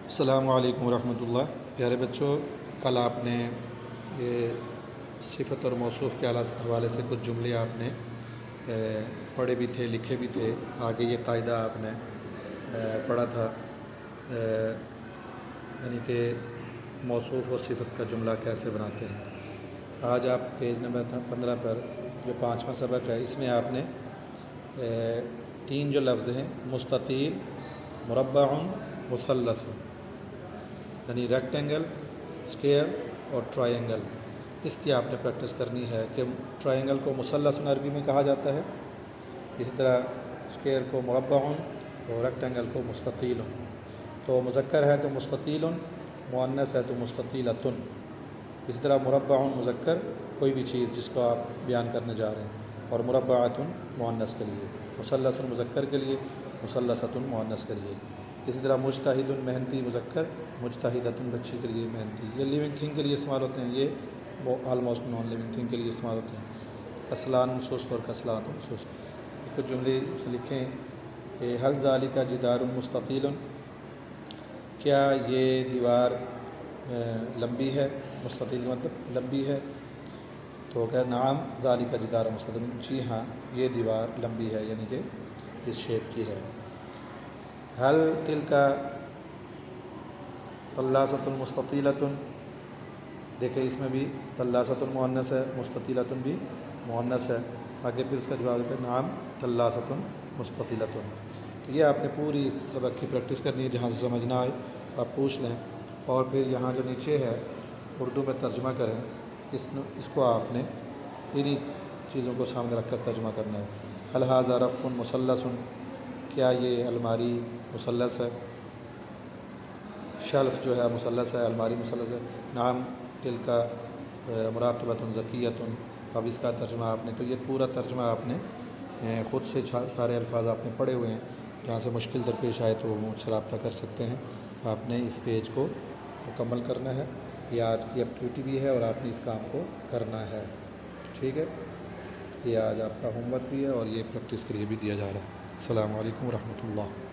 السلام علیکم ورحمۃ اللہ۔ پیارے بچوں، کل آپ نے یہ صفت اور موصوف کے حوالے سے کچھ جملے آپ نے پڑھے بھی تھے، لکھے بھی تھے۔ آگے یہ قاعدہ آپ نے پڑھا تھا، یعنی کہ موصوف اور صفت کا جملہ کیسے بناتے ہیں۔ آج آپ پیج نمبر 15 پر جو 5واں سبق ہے، اس میں آپ نے 3 جو لفظ ہیں، مستطیل، مربع، مثلث، یعنی ریکٹینگل، اسکیئر اور ٹرائنگل، اس کی آپ نے پریکٹس کرنی ہے کہ ٹرائنگل کو مثلث عربی میں کہا جاتا ہے، اسی طرح اسکیئر کو مربع اور ریکٹینگل کو مستطیل۔ تو مذکر ہے تو مستطیل، مؤنث ہے تو مستطیلۃ۔ اسی طرح مربع مذکر کوئی بھی چیز جس کو آپ بیان کرنے جا رہے ہیں، اور مربعۃ مؤنث کے لیے، مثلث مذکر کے لیے، مثلثۃ مؤنث کے لیے۔ اسی طرح مجتہد محنتی مذکر، مجتہدۃ بچی کے لیے محنتی۔ یہ لیونگ تھنگ کے لیے استعمال ہوتے ہیں، یہ وہ آلموسٹ نان لیونگ تھنگ کے لیے استعمال ہوتے ہیں۔ کسلان سست اور کسلانۃ سست۔ کچھ جملے اسے لکھیں کہ حل ذالک جدار مستطیل، کیا یہ دیوار لمبی ہے؟ مستطیل کا مطلب لمبی ہے، تو کہ نعم ذالک جدار مستطیل، جی ہاں یہ دیوار لمبی ہے، یعنی کہ اس شیپ کی ہے۔ حل تلک طلاست مستطیلۃ، دیکھیں اس میں بھی طلاست مؤنث ہے، مستطیلۃ بھی مؤنث ہے۔ آگے پھر اس کا جواب ہے نعم طلاست مستطیلۃ۔ تو یہ آپ نے پوری اس سبق کی پریکٹس کرنی ہے، جہاں سے سمجھ نہ آئے آپ پوچھ لیں، اور پھر یہاں جو نیچے ہے اردو میں ترجمہ کریں، اس کو آپ نے انہی چیزوں کو سامنے رکھ کر ترجمہ کرنا ہے۔ حل ھذا رف مثلث، کیا یہ الماری مثلث ہے؟ شلف جو ہے مثلث ہے، الماری مثلث ہے۔ نعم تلک مراقبۃ ذکیۃ، اب اس کا ترجمہ آپ نے، تو یہ پورا ترجمہ آپ نے خود سے سارے الفاظ آپ نے پڑھے ہوئے ہیں، جہاں سے مشکل درپیش آئے تو وہ مجھ سے رابطہ کر سکتے ہیں۔ آپ نے اس پیج کو مکمل کرنا ہے، یہ آج کی ایکٹیویٹی بھی ہے اور آپ نے اس کام کو کرنا ہے، ٹھیک ہے؟ یہ آج آپ کا ہوم ورک بھی ہے اور یہ پریکٹس کے لیے بھی دیا جا رہا ہے۔ السلام علیکم ورحمۃ اللہ۔